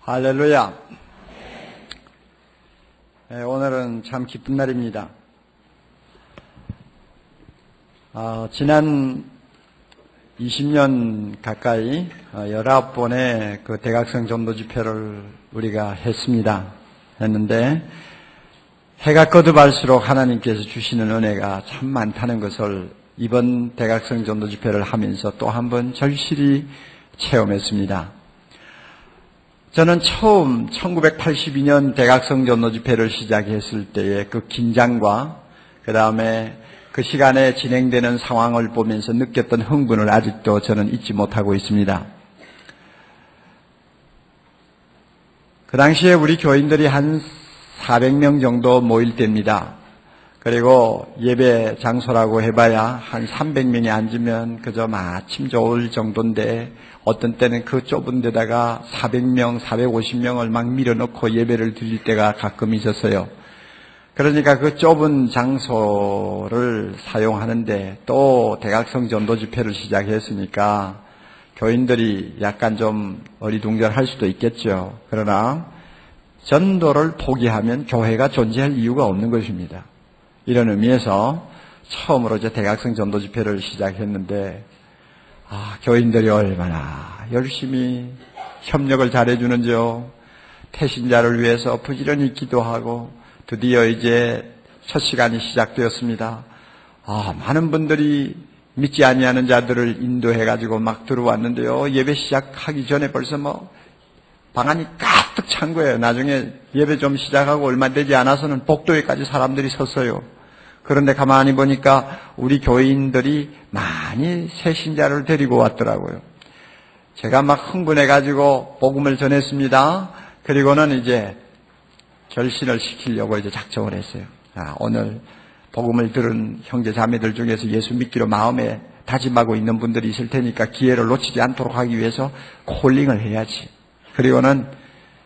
할렐루야. 네, 오늘은 참 기쁜 날입니다. 지난 20년 가까이 19번의 그 대각성 전도 집회를 우리가 했는데 해가 거듭할수록 하나님께서 주시는 은혜가 참 많다는 것을 이번 대각성 전도 집회를 하면서 또 한 번 절실히 체험했습니다. 저는 처음 1982년 대각성 전도 집회를 시작했을 때의 그 긴장과 그 다음에 그 시간에 진행되는 상황을 보면서 느꼈던 흥분을 아직도 저는 잊지 못하고 있습니다. 그 당시에 우리 교인들이 한 400명 정도 모일 때입니다. 그리고 예배 장소라고 해봐야 한 300명이 앉으면 그저 마침 좋을 정도인데 어떤 때는 그 좁은 데다가 400명, 450명을 막 밀어넣고 예배를 드릴 때가 가끔 있었어요. 그러니까 그 좁은 장소를 사용하는데 또 대각성 전도 집회를 시작했으니까 교인들이 약간 좀 어리둥절할 수도 있겠죠. 그러나 전도를 포기하면 교회가 존재할 이유가 없는 것입니다. 이런 의미에서 처음으로 이제 대각성 전도 집회를 시작했는데 교인들이 얼마나 열심히 협력을 잘해주는지요. 태신자를 위해서 부지런히 기도하고 드디어 이제 첫 시간이 시작되었습니다. 많은 분들이 믿지 아니하는 자들을 인도해가지고 막 들어왔는데요. 예배 시작하기 전에 벌써 방안이 가득 찬 거예요. 나중에 예배 좀 시작하고 얼마 되지 않아서는 복도에까지 사람들이 섰어요. 그런데 가만히 보니까 우리 교인들이 많이 새 신자를 데리고 왔더라고요. 제가 막 흥분해가지고 복음을 전했습니다. 그리고는 이제 결신을 시키려고 이제 작정을 했어요. 오늘 복음을 들은 형제 자매들 중에서 예수 믿기로 마음에 다짐하고 있는 분들이 있을 테니까 기회를 놓치지 않도록 하기 위해서 콜링을 해야지. 그리고는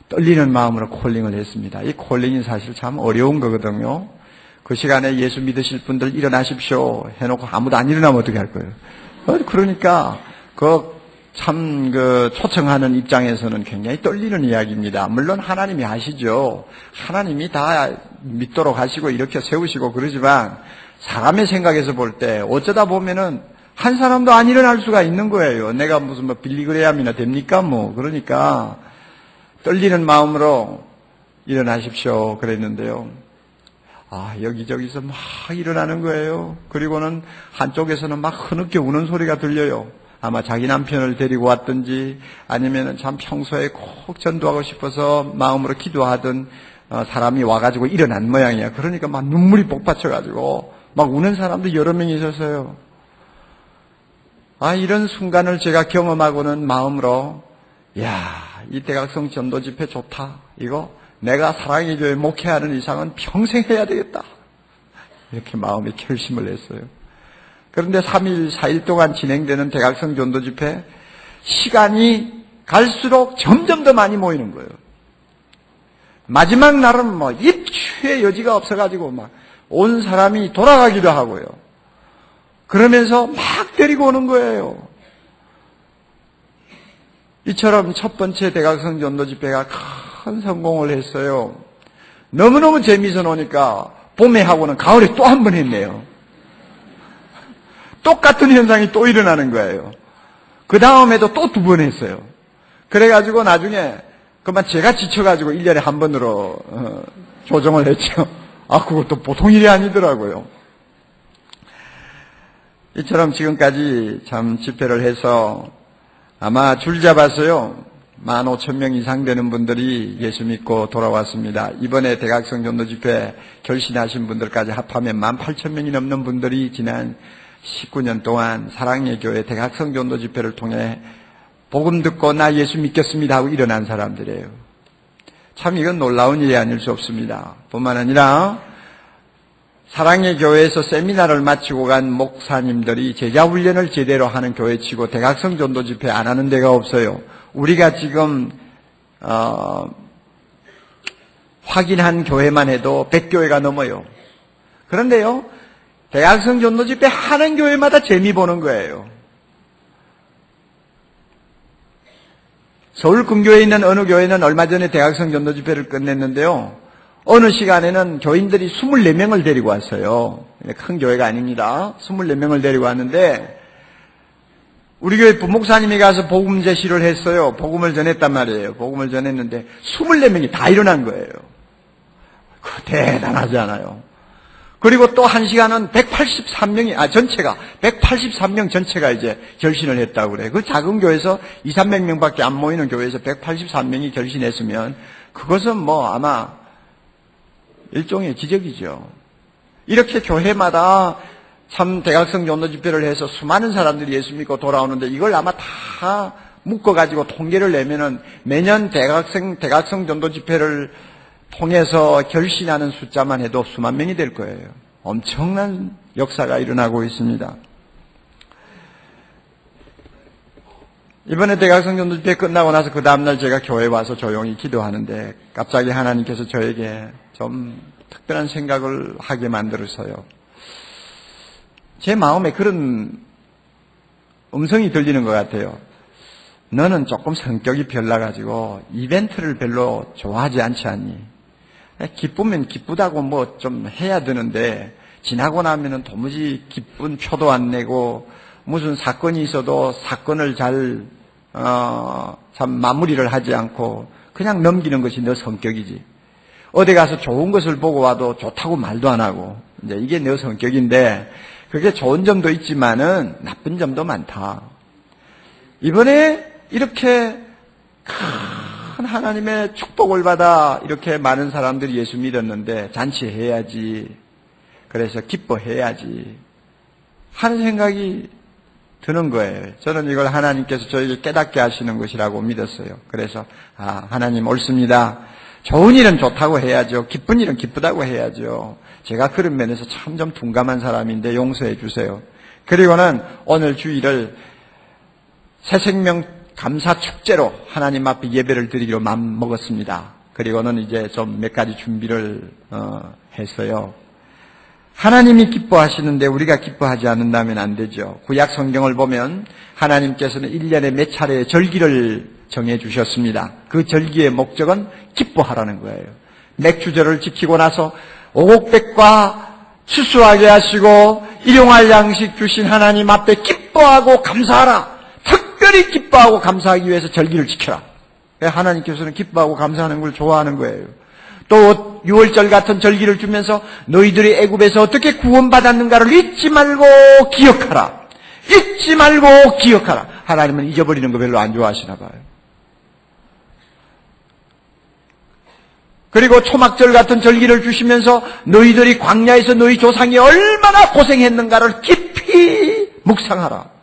떨리는 마음으로 콜링을 했습니다. 이 콜링이 사실 참 어려운 거거든요. 그 시간에 예수 믿으실 분들 일어나십시오 해놓고 아무도 안 일어나면 어떻게 할 거예요? 그러니까 초청하는 입장에서는 굉장히 떨리는 이야기입니다. 물론 하나님이 하시죠. 하나님이 다 믿도록 하시고 이렇게 세우시고 그러지만 사람의 생각에서 볼 때 어쩌다 보면은 한 사람도 안 일어날 수가 있는 거예요. 내가 무슨 빌리그레암이나 됩니까? 그러니까 떨리는 마음으로 일어나십시오 그랬는데요. 여기저기서 막 일어나는 거예요. 그리고는 한쪽에서는 막 흐느껴 우는 소리가 들려요. 아마 자기 남편을 데리고 왔든지 아니면은 참 평소에 꼭 전도하고 싶어서 마음으로 기도하던 사람이 와가지고 일어난 모양이야. 그러니까 막 눈물이 복받쳐가지고 막 우는 사람도 여러 명이 있었어요. 이런 순간을 제가 경험하고는 마음으로 이 대각성 전도 집회 좋다. 이거 내가 사랑의 교회 목회하는 이상은 평생 해야 되겠다. 이렇게 마음에 결심을 했어요. 그런데 3일, 4일 동안 진행되는 대각성 전도 집회 시간이 갈수록 점점 더 많이 모이는 거예요. 마지막 날은 입추의 여지가 없어가지고 온 사람이 돌아가기도 하고요. 그러면서 막 데리고 오는 거예요. 이처럼 첫 번째 대각성 전도 집회가 큰 성공을 했어요. 너무너무 재미있어 놓으니까 봄에 하고는 가을에 또 한 번 했네요. 똑같은 현상이 또 일어나는 거예요. 그 다음에도 또 2번 했어요. 그래가지고 나중에 그만 제가 지쳐가지고 1년에 한 번으로 조정을 했죠. 그것도 보통 일이 아니더라고요. 이처럼 지금까지 참 집회를 해서 아마 줄 잡아서요 15,000명 이상 되는 분들이 예수 믿고 돌아왔습니다. 이번에 대각성 전도 집회 결신하신 분들까지 합하면 18,000명이 넘는 분들이 지난 19년 동안 사랑의 교회 대각성 전도 집회를 통해 복음 듣고 나 예수 믿겠습니다 하고 일어난 사람들이에요. 참 이건 놀라운 일이 아닐 수 없습니다. 뿐만 아니라 사랑의 교회에서 세미나를 마치고 간 목사님들이 제자훈련을 제대로 하는 교회치고 대각성 전도 집회 안 하는 데가 없어요. 우리가 지금 확인한 교회만 해도 100교회가 넘어요. 그런데요, 대각성 전도 집회 하는 교회마다 재미 보는 거예요. 서울 근교에 있는 어느 교회는 얼마 전에 대학생 전도 집회를 끝냈는데요. 어느 시간에는 교인들이 24명을 데리고 왔어요. 큰 교회가 아닙니다. 24명을 데리고 왔는데 우리 교회 부목사님이 가서 복음 제시를 했어요. 복음을 전했단 말이에요. 복음을 전했는데 24명이 다 일어난 거예요. 대단하지 않아요? 그리고 또 한 시간은 183명이, 전체가, 183명 전체가 이제 결신을 했다고 그래요. 그 작은 교회에서 200~300명밖에 안 모이는 교회에서 183명이 결신했으면 그것은 뭐 아마 일종의 기적이죠. 이렇게 교회마다 참 대각성 전도 집회를 해서 수많은 사람들이 예수 믿고 돌아오는데 이걸 아마 다 묶어가지고 통계를 내면은 매년 대각성 전도 집회를 통해서 결신하는 숫자만 해도 수만 명이 될 거예요. 엄청난 역사가 일어나고 있습니다. 이번에 대각성 전도 집회 끝나고 나서 그 다음날 제가 교회에 와서 조용히 기도하는데 갑자기 하나님께서 저에게 좀 특별한 생각을 하게 만들어서요. 제 마음에 그런 음성이 들리는 것 같아요. 너는 조금 성격이 별나가지고 이벤트를 별로 좋아하지 않지 않니? 기쁘면 기쁘다고 뭐 좀 해야 되는데 지나고 나면은 도무지 기쁜 표도 안 내고 무슨 사건이 있어도 사건을 잘 마무리를 하지 않고 그냥 넘기는 것이 너 성격이지. 어디 가서 좋은 것을 보고 와도 좋다고 말도 안 하고 이제 이게 너 성격인데 그게 좋은 점도 있지만은 나쁜 점도 많다. 이번에 이렇게 큰 하나님의 축복을 받아 이렇게 많은 사람들이 예수 믿었는데 잔치해야지. 그래서 기뻐해야지 하는 생각이 드는 거예요. 저는 이걸 하나님께서 저에게 깨닫게 하시는 것이라고 믿었어요. 그래서 하나님 옳습니다. 좋은 일은 좋다고 해야죠. 기쁜 일은 기쁘다고 해야죠. 제가 그런 면에서 참 좀 둔감한 사람인데 용서해 주세요. 그리고는 오늘 주일을 새생명 감사 축제로 하나님 앞에 예배를 드리기로 마음 먹었습니다. 그리고는 이제 좀 몇 가지 준비를 했어요. 하나님이 기뻐하시는데 우리가 기뻐하지 않는다면 안 되죠. 구약 성경을 보면 하나님께서는 1년에 몇 차례의 절기를 정해 주셨습니다. 그 절기의 목적은 기뻐하라는 거예요. 맥주절을 지키고 나서 오곡백과 추수하게 하시고 일용할 양식 주신 하나님 앞에 기뻐하고 감사하라. 특별히 기뻐하고 감사하기 위해서 절기를 지켜라. 하나님께서는 기뻐하고 감사하는 걸 좋아하는 거예요. 또 6월절 같은 절기를 주면서 너희들이 애굽에서 어떻게 구원받았는가를 잊지 말고 기억하라. 잊지 말고 기억하라. 하나님은 잊어버리는 거 별로 안 좋아하시나 봐요. 그리고 초막절 같은 절기를 주시면서 너희들이 광야에서 너희 조상이 얼마나 고생했는가를 깊이 묵상하라.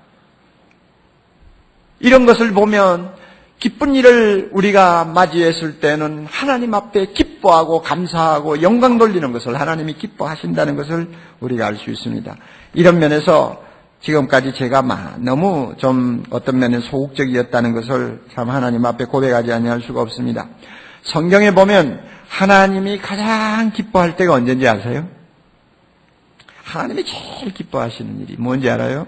이런 것을 보면 기쁜 일을 우리가 맞이했을 때는 하나님 앞에 기뻐하고 감사하고 영광 돌리는 것을 하나님이 기뻐하신다는 것을 우리가 알 수 있습니다. 이런 면에서 지금까지 제가 너무 좀 어떤 면에 소극적이었다는 것을 참 하나님 앞에 고백하지 아니할 수가 없습니다. 성경에 보면 하나님이 가장 기뻐할 때가 언제인지 아세요? 하나님이 제일 기뻐하시는 일이 뭔지 알아요?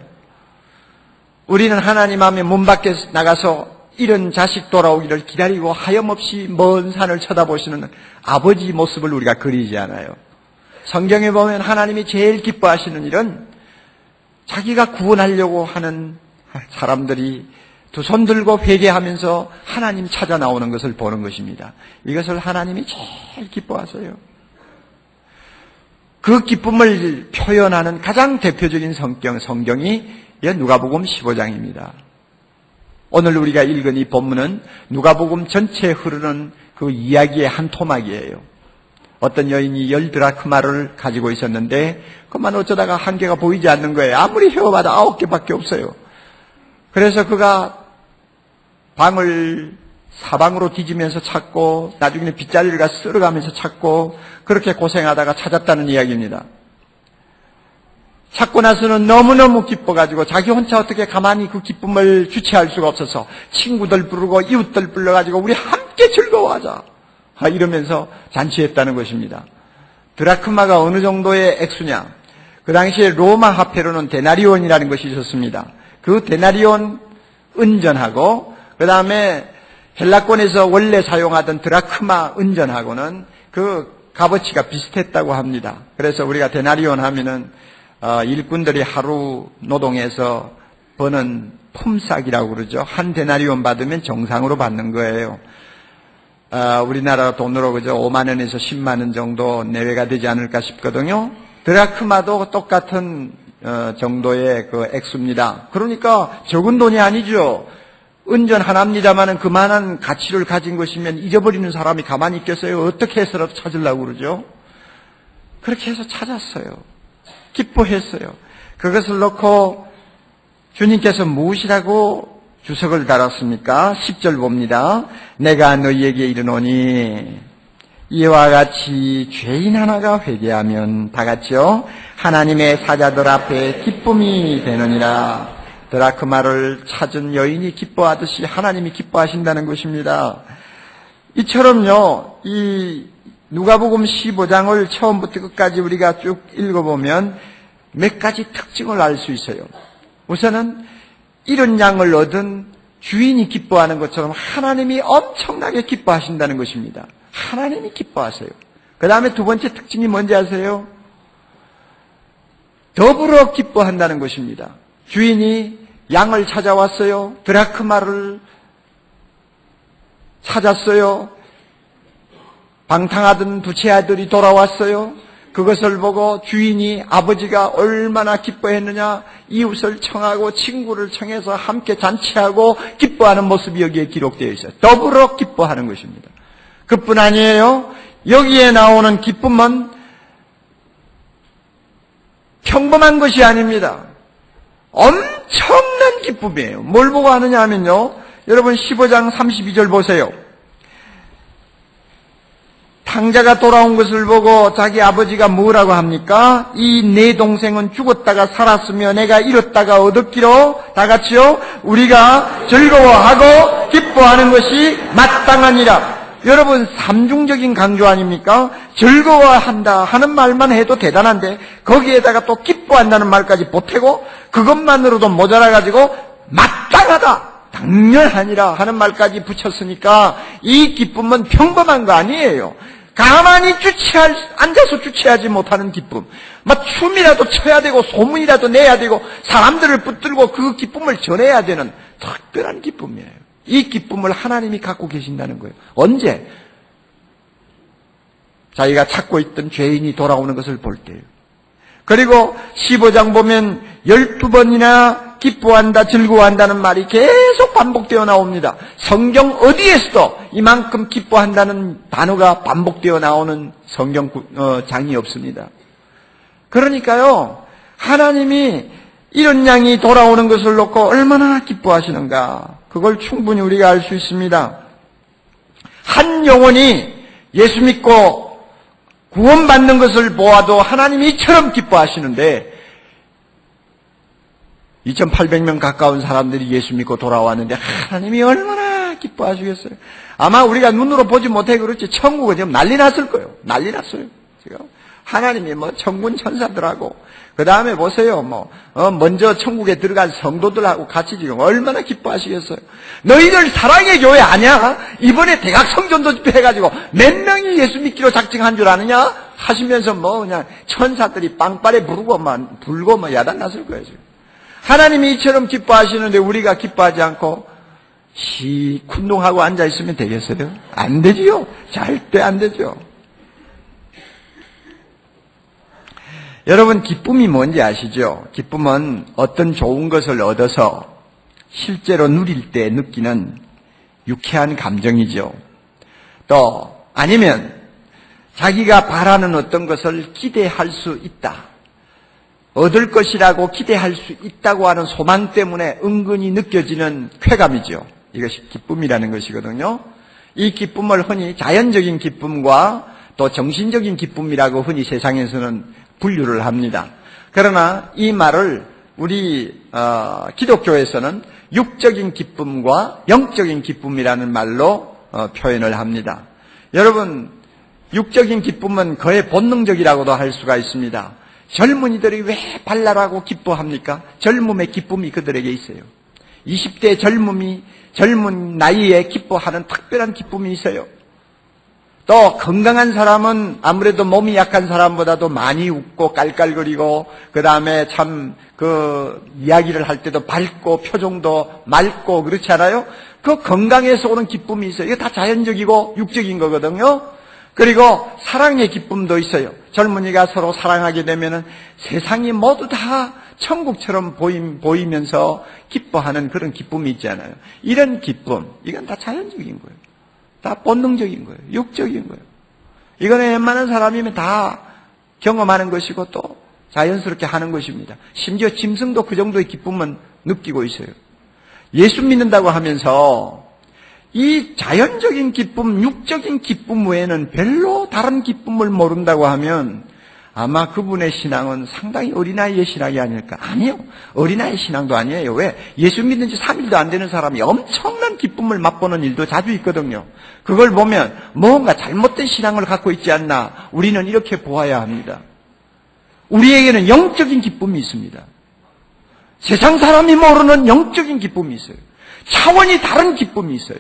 우리는 하나님 앞에 문 밖에 나가서 이런 자식 돌아오기를 기다리고 하염없이 먼 산을 쳐다보시는 아버지 모습을 우리가 그리지 않아요. 성경에 보면 하나님이 제일 기뻐하시는 일은 자기가 구원하려고 하는 사람들이 두 손 들고 회개하면서 하나님 찾아 나오는 것을 보는 것입니다. 이것을 하나님이 제일 기뻐하세요. 그 기쁨을 표현하는 가장 대표적인 성경이 누가복음 15장입니다. 오늘 우리가 읽은 이 본문은 누가복음 전체에 흐르는 그 이야기의 한 토막이에요. 어떤 여인이 10드라크마를 가지고 있었는데 그만 어쩌다가 한 개가 보이지 않는 거예요. 아무리 헤어봐도 9개밖에 없어요. 그래서 그가 방을 사방으로 뒤지면서 찾고 나중에는 빗자리를 가서 쓸어가면서 찾고 그렇게 고생하다가 찾았다는 이야기입니다. 찾고 나서는 너무너무 기뻐가지고 자기 혼자 어떻게 가만히 그 기쁨을 주체할 수가 없어서 친구들 부르고 이웃들 불러가지고 우리 함께 즐거워하자 이러면서 잔치했다는 것입니다. 드라크마가 어느 정도의 액수냐? 그 당시에 로마 화폐로는 데나리온이라는 것이 있었습니다. 그 데나리온 은전하고 그 다음에 헬라권에서 원래 사용하던 드라크마 은전하고는 그 값어치가 비슷했다고 합니다. 그래서 우리가 데나리온 하면은 일꾼들이 하루 노동해서 버는 품삯이라고 그러죠. 한 데나리온 받으면 정상으로 받는 거예요. 우리나라 돈으로 그죠 5만 원에서 10만 원 정도 내외가 되지 않을까 싶거든요. 드라크마도 똑같은 정도의 그 액수입니다. 그러니까 적은 돈이 아니죠. 은전 하나입니다만은 그만한 가치를 가진 것이면 잊어버리는 사람이 가만히 있겠어요? 어떻게 해서라도 찾으려고 그러죠? 그렇게 해서 찾았어요. 기뻐했어요. 그것을 놓고 주님께서 무엇이라고 주석을 달았습니까? 10절 봅니다. 내가 너희에게 이르노니 이와 같이 죄인 하나가 회개하면 다 같이요 하나님의 사자들 앞에 기쁨이 되느니라. 드라크마를 찾은 여인이 기뻐하듯이 하나님이 기뻐하신다는 것입니다. 이처럼요, 이 누가복음 15장을 처음부터 끝까지 우리가 쭉 읽어보면 몇 가지 특징을 알 수 있어요. 우선은 이런 양을 얻은 주인이 기뻐하는 것처럼 하나님이 엄청나게 기뻐하신다는 것입니다. 하나님이 기뻐하세요. 그 다음에 두 번째 특징이 뭔지 아세요? 더불어 기뻐한다는 것입니다. 주인이 양을 찾아왔어요. 드라크마를 찾았어요. 방탕하던 두 채 아들이 돌아왔어요. 그것을 보고 주인이 아버지가 얼마나 기뻐했느냐, 이웃을 청하고 친구를 청해서 함께 잔치하고 기뻐하는 모습이 여기에 기록되어 있어요. 더불어 기뻐하는 것입니다. 그뿐 아니에요. 여기에 나오는 기쁨은 평범한 것이 아닙니다. 엄청난 기쁨이에요. 뭘 보고 하느냐 하면요, 여러분 15장 32절 보세요. 탕자가 돌아온 것을 보고 자기 아버지가 뭐라고 합니까? 이 내 동생은 죽었다가 살았으며 내가 잃었다가 얻었기로 다 같이요 우리가 즐거워하고 기뻐하는 것이 마땅하니라. 여러분 삼중적인 강조 아닙니까? 즐거워한다 하는 말만 해도 대단한데 거기에다가 또 기뻐한다는 말까지 보태고 그것만으로도 모자라가지고 마땅하다, 당연하니라 하는 말까지 붙였으니까 이 기쁨은 평범한 거 아니에요. 가만히 앉아서 주체하지 못하는 기쁨. 막 춤이라도 춰야 되고 소문이라도 내야 되고 사람들을 붙들고 그 기쁨을 전해야 되는 특별한 기쁨이에요. 이 기쁨을 하나님이 갖고 계신다는 거예요. 언제? 자기가 찾고 있던 죄인이 돌아오는 것을 볼 때예요. 그리고 15장 보면 12번이나 기뻐한다, 즐거워한다는 말이 계속 반복되어 나옵니다. 성경 어디에서도 이만큼 기뻐한다는 단어가 반복되어 나오는 성경 장이 없습니다. 그러니까요, 하나님이 이런 양이 돌아오는 것을 놓고 얼마나 기뻐하시는가, 그걸 충분히 우리가 알 수 있습니다. 한 영혼이 예수 믿고 구원받는 것을 보아도 하나님이 이처럼 기뻐하시는데 2800명 가까운 사람들이 예수 믿고 돌아왔는데 하나님이 얼마나 기뻐하시겠어요. 아마 우리가 눈으로 보지 못해 그렇지 천국은 지금 난리 났을 거예요. 난리 났어요. 지금 하나님이 천군 천사들하고 그 다음에 보세요. 먼저 천국에 들어간 성도들하고 같이 지금 얼마나 기뻐하시겠어요. 너희들 사랑의 교회 아냐? 이번에 대각성전도 집회 해가지고 몇 명이 예수 믿기로 작정한 줄 아느냐? 하시면서 그냥 천사들이 빵빠레 불고 야단 났을 거예요. 지금. 하나님이 이처럼 기뻐하시는데 우리가 기뻐하지 않고 시큰둥하고 앉아있으면 되겠어요? 안 되지요. 절대 안 되죠. 여러분, 기쁨이 뭔지 아시죠? 기쁨은 어떤 좋은 것을 얻어서 실제로 누릴 때 느끼는 유쾌한 감정이죠. 또 아니면 자기가 바라는 어떤 것을 기대할 수 있다, 얻을 것이라고 기대할 수 있다고 하는 소망 때문에 은근히 느껴지는 쾌감이죠. 이것이 기쁨이라는 것이거든요. 이 기쁨을 흔히 자연적인 기쁨과 또 정신적인 기쁨이라고 흔히 세상에서는 분류를 합니다. 그러나 이 말을 우리 기독교에서는 육적인 기쁨과 영적인 기쁨이라는 말로 표현을 합니다. 여러분, 육적인 기쁨은 거의 본능적이라고도 할 수가 있습니다. 젊은이들이 왜 발랄하고 기뻐합니까? 젊음의 기쁨이 그들에게 있어요. 20대 젊음이 젊은 나이에 기뻐하는 특별한 기쁨이 있어요. 또 건강한 사람은 아무래도 몸이 약한 사람보다도 많이 웃고 깔깔거리고 그 다음에 참 이야기를 할 때도 밝고 표정도 맑고 그렇지 않아요? 그 건강에서 오는 기쁨이 있어요. 이게 다 자연적이고 육적인 거거든요. 그리고 사랑의 기쁨도 있어요. 젊은이가 서로 사랑하게 되면은 세상이 모두 다 천국처럼 보이면서 기뻐하는 그런 기쁨이 있잖아요. 이런 기쁨, 이건 다 자연적인 거예요. 다 본능적인 거예요. 육적인 거예요. 이거는 웬만한 사람이면 다 경험하는 것이고 또 자연스럽게 하는 것입니다. 심지어 짐승도 그 정도의 기쁨은 느끼고 있어요. 예수 믿는다고 하면서 이 자연적인 기쁨, 육적인 기쁨 외에는 별로 다른 기쁨을 모른다고 하면 아마 그분의 신앙은 상당히 어린아이의 신앙이 아닐까. 아니요. 어린아이 신앙도 아니에요. 왜? 예수 믿는 지 3일도 안 되는 사람이 엄청난 기쁨을 맛보는 일도 자주 있거든요. 그걸 보면 뭔가 잘못된 신앙을 갖고 있지 않나. 우리는 이렇게 보아야 합니다. 우리에게는 영적인 기쁨이 있습니다. 세상 사람이 모르는 영적인 기쁨이 있어요. 차원이 다른 기쁨이 있어요.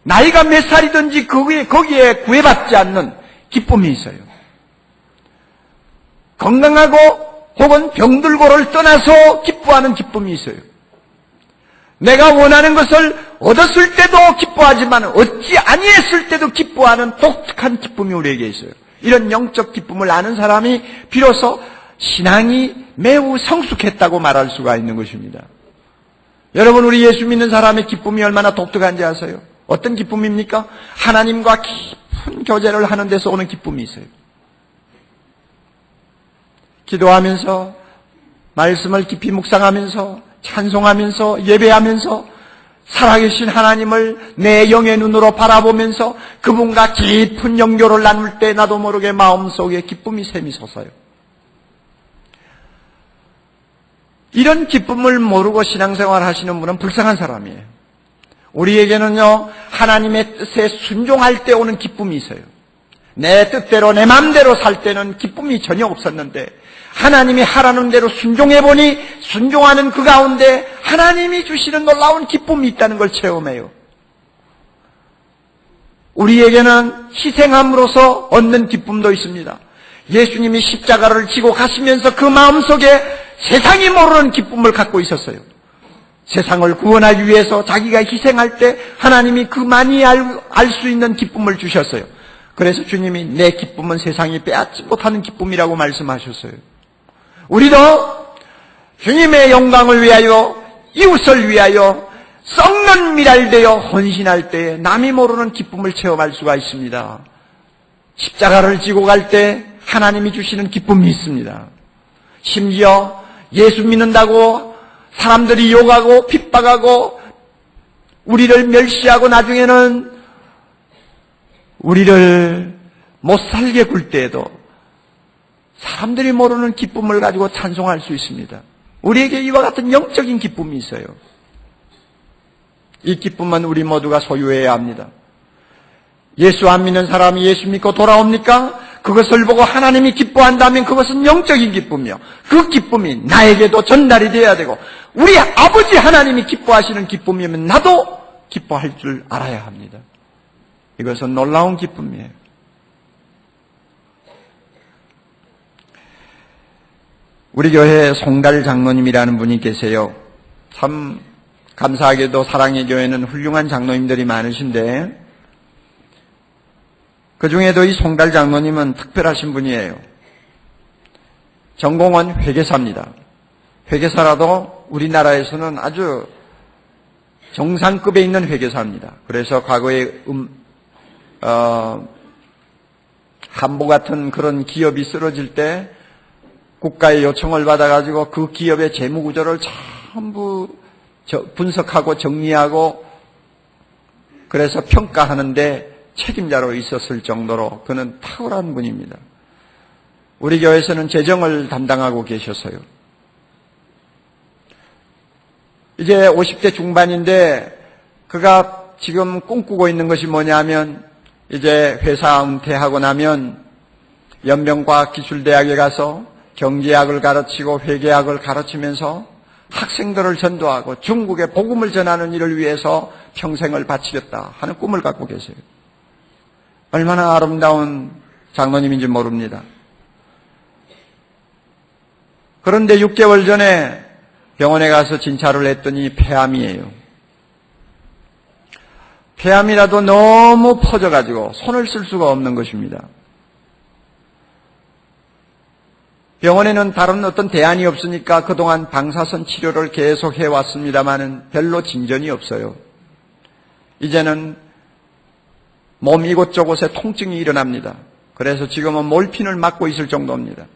나이가 몇 살이든지 거기에 구애받지 않는 기쁨이 있어요. 건강하고 혹은 병들고를 떠나서 기뻐하는 기쁨이 있어요. 내가 원하는 것을 얻었을 때도 기뻐하지만 얻지 아니했을 때도 기뻐하는 독특한 기쁨이 우리에게 있어요. 이런 영적 기쁨을 아는 사람이 비로소 신앙이 매우 성숙했다고 말할 수가 있는 것입니다. 여러분, 우리 예수 믿는 사람의 기쁨이 얼마나 독특한지 아세요? 어떤 기쁨입니까? 하나님과 깊은 교제를 하는 데서 오는 기쁨이 있어요. 기도하면서 말씀을 깊이 묵상하면서 찬송하면서 예배하면서 살아계신 하나님을 내 영의 눈으로 바라보면서 그분과 깊은 연결을 나눌 때 나도 모르게 마음속에 기쁨이 샘이 솟아요. 이런 기쁨을 모르고 신앙생활 하시는 분은 불쌍한 사람이에요. 우리에게는요, 하나님의 뜻에 순종할 때 오는 기쁨이 있어요. 내 뜻대로 내 마음대로 살 때는 기쁨이 전혀 없었는데 하나님이 하라는 대로 순종해보니 순종하는 그 가운데 하나님이 주시는 놀라운 기쁨이 있다는 걸 체험해요. 우리에게는 희생함으로써 얻는 기쁨도 있습니다. 예수님이 십자가를 지고 가시면서 그 마음속에 세상이 모르는 기쁨을 갖고 있었어요. 세상을 구원하기 위해서 자기가 희생할 때 하나님이 그 많이 알 수 있는 기쁨을 주셨어요. 그래서 주님이 내 기쁨은 세상이 빼앗지 못하는 기쁨이라고 말씀하셨어요. 우리도 주님의 영광을 위하여 이웃을 위하여 썩는 미랄 되어 헌신할 때 남이 모르는 기쁨을 체험할 수가 있습니다. 십자가를 지고 갈 때 하나님이 주시는 기쁨이 있습니다. 심지어 예수 믿는다고 사람들이 욕하고 핍박하고 우리를 멸시하고 나중에는 우리를 못 살게 굴 때에도 사람들이 모르는 기쁨을 가지고 찬송할 수 있습니다. 우리에게 이와 같은 영적인 기쁨이 있어요. 이 기쁨은 우리 모두가 소유해야 합니다. 예수 안 믿는 사람이 예수 믿고 돌아옵니까? 그것을 보고 하나님이 기뻐한다면 그것은 영적인 기쁨이요. 그 기쁨이 나에게도 전달이 돼야 되고 우리 아버지 하나님이 기뻐하시는 기쁨이면 나도 기뻐할 줄 알아야 합니다. 이것은 놀라운 기쁨이에요. 우리 교회에 송달 장로님이라는 분이 계세요. 참 감사하게도 사랑의 교회는 훌륭한 장로님들이 많으신데 그 중에도 이 송달 장로님은 특별하신 분이에요. 전공은 회계사입니다. 회계사라도 우리나라에서는 아주 정상급에 있는 회계사입니다. 그래서 과거에 한보 같은 그런 기업이 쓰러질 때 국가의 요청을 받아가지고 그 기업의 재무구조를 전부 분석하고 정리하고 그래서 평가하는데 책임자로 있었을 정도로 그는 탁월한 분입니다. 우리 교회에서는 재정을 담당하고 계셨어요. 이제 50대 중반인데 그가 지금 꿈꾸고 있는 것이 뭐냐면 이제 회사 은퇴하고 나면 연명과학기술대학에 가서 경제학을 가르치고 회계학을 가르치면서 학생들을 전도하고 중국에 복음을 전하는 일을 위해서 평생을 바치겠다 하는 꿈을 갖고 계세요. 얼마나 아름다운 장로님인지 모릅니다. 그런데 6개월 전에 병원에 가서 진찰을 했더니 폐암이에요. 폐암이라도 너무 퍼져가지고 손을 쓸 수가 없는 것입니다. 병원에는 다른 어떤 대안이 없으니까 그동안 방사선 치료를 계속 해왔습니다마는 별로 진전이 없어요. 이제는 몸 이곳저곳에 통증이 일어납니다. 그래서 지금은 몰핀을 맞고 있을 정도입니다.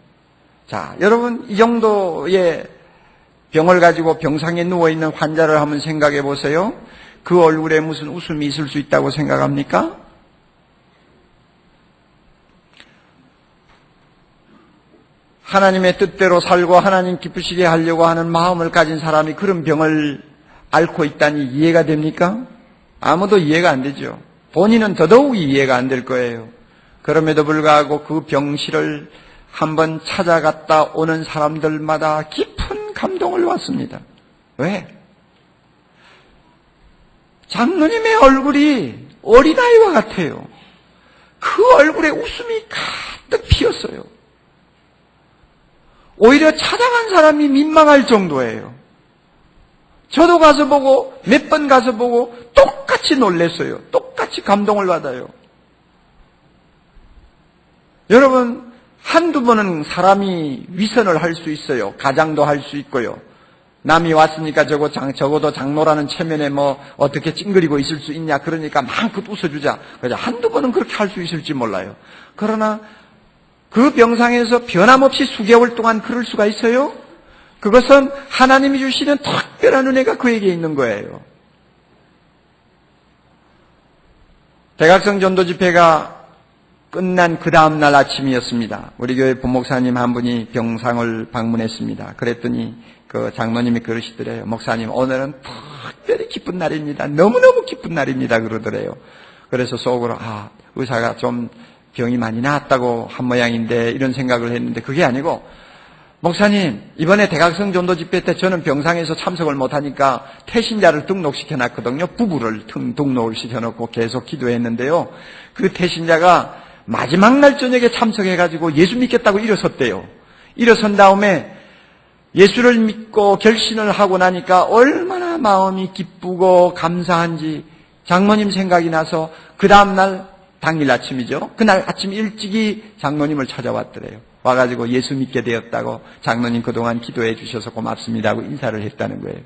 자, 여러분 이 정도의 병을 가지고 병상에 누워있는 환자를 한번 생각해 보세요. 그 얼굴에 무슨 웃음이 있을 수 있다고 생각합니까? 하나님의 뜻대로 살고 하나님 기쁘시게 하려고 하는 마음을 가진 사람이 그런 병을 앓고 있다니 이해가 됩니까? 아무도 이해가 안 되죠. 본인은 더더욱 이해가 안 될 거예요. 그럼에도 불구하고 그 병실을 한번 찾아갔다 오는 사람들마다 깊은 감동을 받습니다. 왜? 장로님의 얼굴이 어린아이와 같아요. 그 얼굴에 웃음이 가득 피었어요. 오히려 찾아간 사람이 민망할 정도예요. 저도 가서 보고 몇 번 가서 보고 똑같이 놀랐어요. 똑같이 감동을 받아요. 여러분, 한두 번은 사람이 위선을 할 수 있어요. 가장도 할 수 있고요. 남이 왔으니까 적어도 장로라는 체면에 뭐 어떻게 찡그리고 있을 수 있냐. 그러니까 마음껏 웃어주자. 그래서 한두 번은 그렇게 할 수 있을지 몰라요. 그러나 그 병상에서 변함없이 수개월 동안 그럴 수가 있어요? 그것은 하나님이 주시는 특별한 은혜가 그에게 있는 거예요. 대각성 전도 집회가 끝난 그 다음날 아침이었습니다. 우리 교회 부목사님 한 분이 병상을 방문했습니다. 그랬더니 그 장로님이 그러시더래요. 목사님, 오늘은 특별히 기쁜 날입니다. 너무너무 기쁜 날입니다. 그러더래요. 그래서 속으로 의사가 좀 병이 많이 나았다고 한 모양인데 이런 생각을 했는데 그게 아니고, 목사님, 이번에 대각성 전도 집회 때 저는 병상에서 참석을 못하니까 태신자를 등록시켜 놨거든요. 부부를 등록을 시켜놓고 계속 기도했는데요. 그 태신자가 마지막 날 저녁에 참석해가지고 예수 믿겠다고 일어섰대요. 일어선 다음에 예수를 믿고 결신을 하고 나니까 얼마나 마음이 기쁘고 감사한지 장로님 생각이 나서 그 다음날 당일 아침이죠. 그날 아침 일찍이 장로님을 찾아왔더래요. 와가지고 예수 믿게 되었다고, 장로님 그동안 기도해 주셔서 고맙습니다 하고 인사를 했다는 거예요.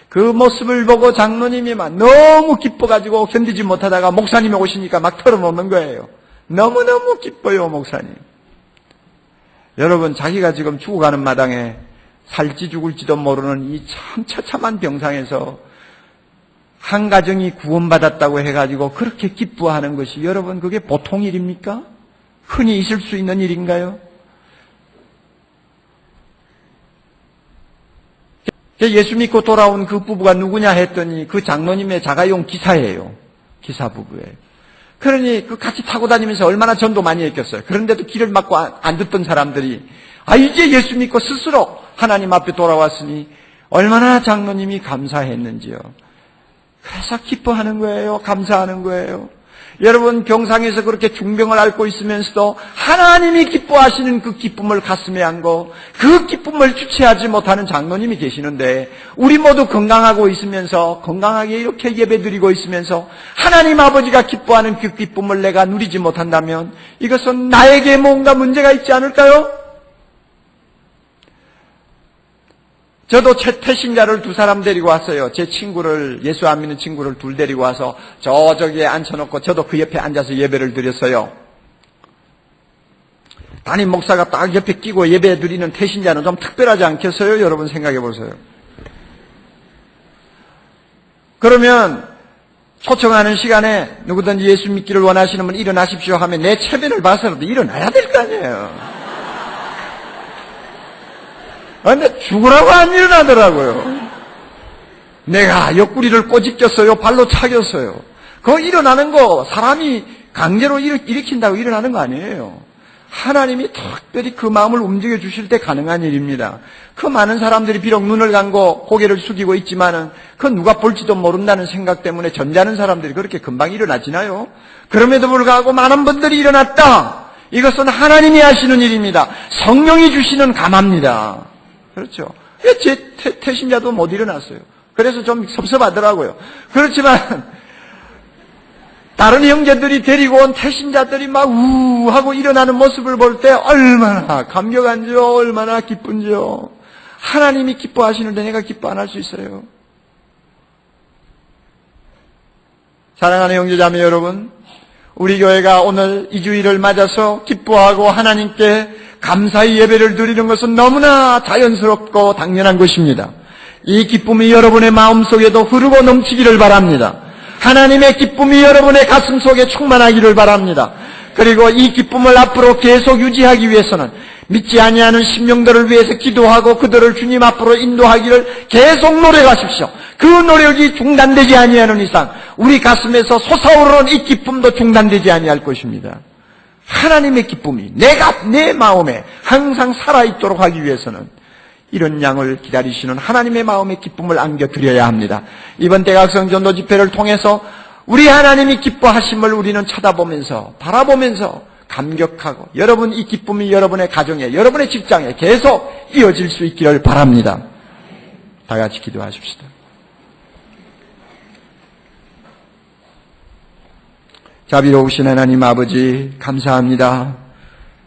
그 모습을 보고 장로님이 막 너무 기뻐가지고 견디지 못하다가 목사님이 오시니까 막 털어놓는 거예요. 너무너무 기뻐요, 목사님. 여러분, 자기가 지금 죽어가는 마당에 살지 죽을지도 모르는 이 참 처참한 병상에서 한 가정이 구원받았다고 해가지고 그렇게 기뻐하는 것이, 여러분, 그게 보통 일입니까? 흔히 있을 수 있는 일인가요? 예수 믿고 돌아온 그 부부가 누구냐 했더니 그 장로님의 자가용 기사예요. 기사 부부예요. 그러니 그 같이 타고 다니면서 얼마나 전도 많이 했겠어요. 그런데도 길을 막고 안 듣던 사람들이 이제 예수 믿고 스스로 하나님 앞에 돌아왔으니 얼마나 장로님이 감사했는지요. 그래서 기뻐하는 거예요. 감사하는 거예요. 여러분, 병상에서 그렇게 중병을 앓고 있으면서도 하나님이 기뻐하시는 그 기쁨을 가슴에 안고 그 기쁨을 주체하지 못하는 장로님이 계시는데, 우리 모두 건강하고 있으면서 건강하게 이렇게 예배드리고 있으면서 하나님 아버지가 기뻐하는 그 기쁨을 내가 누리지 못한다면 이것은 나에게 뭔가 문제가 있지 않을까요? 저도 태신자를 2사람 데리고 왔어요. 제 친구를, 예수 안 믿는 친구를 2 데리고 와서 저기에 앉혀놓고 저도 그 옆에 앉아서 예배를 드렸어요. 담임 목사가 딱 옆에 끼고 예배 드리는 태신자는 좀 특별하지 않겠어요? 여러분 생각해 보세요. 그러면 초청하는 시간에 누구든지 예수 믿기를 원하시는 분 일어나십시오 하면 내 체면을 봐서라도 일어나야 될 거 아니에요. 근데 죽으라고 안 일어나더라고요. 내가 옆구리를 꼬집겼어요. 발로 차겼어요. 그거 일어나는 거 사람이 강제로 일으킨다고 일어나는 거 아니에요. 하나님이 특별히 그 마음을 움직여 주실 때 가능한 일입니다. 그 많은 사람들이 비록 눈을 감고 고개를 숙이고 있지만은 그 누가 볼지도 모른다는 생각 때문에 점잖은 사람들이 그렇게 금방 일어나지나요? 그럼에도 불구하고 많은 분들이 일어났다. 이것은 하나님이 하시는 일입니다. 성령이 주시는 감화입니다. 그렇죠. 제 태신자도 못 일어났어요. 그래서 좀 섭섭하더라고요. 그렇지만 다른 형제들이 데리고 온 태신자들이 막 우하고 일어나는 모습을 볼 때 얼마나 감격한지요, 얼마나 기쁜지요. 하나님이 기뻐하시는데 내가 기뻐 안 할 수 있어요. 사랑하는 형제자매 여러분, 우리 교회가 오늘 이 주일을 맞아서 기뻐하고 하나님께 감사의 예배를 드리는 것은 너무나 자연스럽고 당연한 것입니다. 이 기쁨이 여러분의 마음속에도 흐르고 넘치기를 바랍니다. 하나님의 기쁨이 여러분의 가슴 속에 충만하기를 바랍니다. 그리고 이 기쁨을 앞으로 계속 유지하기 위해서는 믿지 아니하는 심령들을 위해서 기도하고 그들을 주님 앞으로 인도하기를 계속 노력하십시오. 그 노력이 중단되지 아니하는 이상 우리 가슴에서 솟아오르는 이 기쁨도 중단되지 아니할 것입니다. 하나님의 기쁨이 내 마음에 항상 살아있도록 하기 위해서는 이런 양을 기다리시는 하나님의 마음의 기쁨을 안겨드려야 합니다. 이번 대각성 전도 집회를 통해서 우리 하나님이 기뻐하심을 우리는 쳐다보면서 바라보면서 감격하고 여러분 이 기쁨이 여러분의 가정에 여러분의 직장에 계속 이어질 수 있기를 바랍니다. 다 같이 기도하십시다. 자비로우신 하나님 아버지 감사합니다.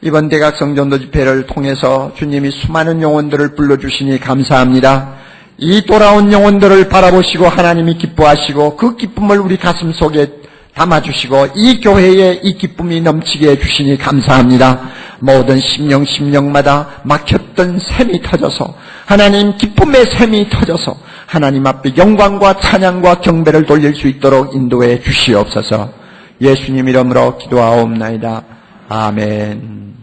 이번 대각성 전도 집회를 통해서 주님이 수많은 영혼들을 불러주시니 감사합니다. 이 돌아온 영혼들을 바라보시고 하나님이 기뻐하시고 그 기쁨을 우리 가슴 속에 담아주시고 이 교회에 이 기쁨이 넘치게 해주시니 감사합니다. 모든 심령마다 막혔던 샘이 터져서 하나님 기쁨의 샘이 터져서 하나님 앞에 영광과 찬양과 경배를 돌릴 수 있도록 인도해 주시옵소서. 예수님 이름으로 기도하옵나이다. 아멘.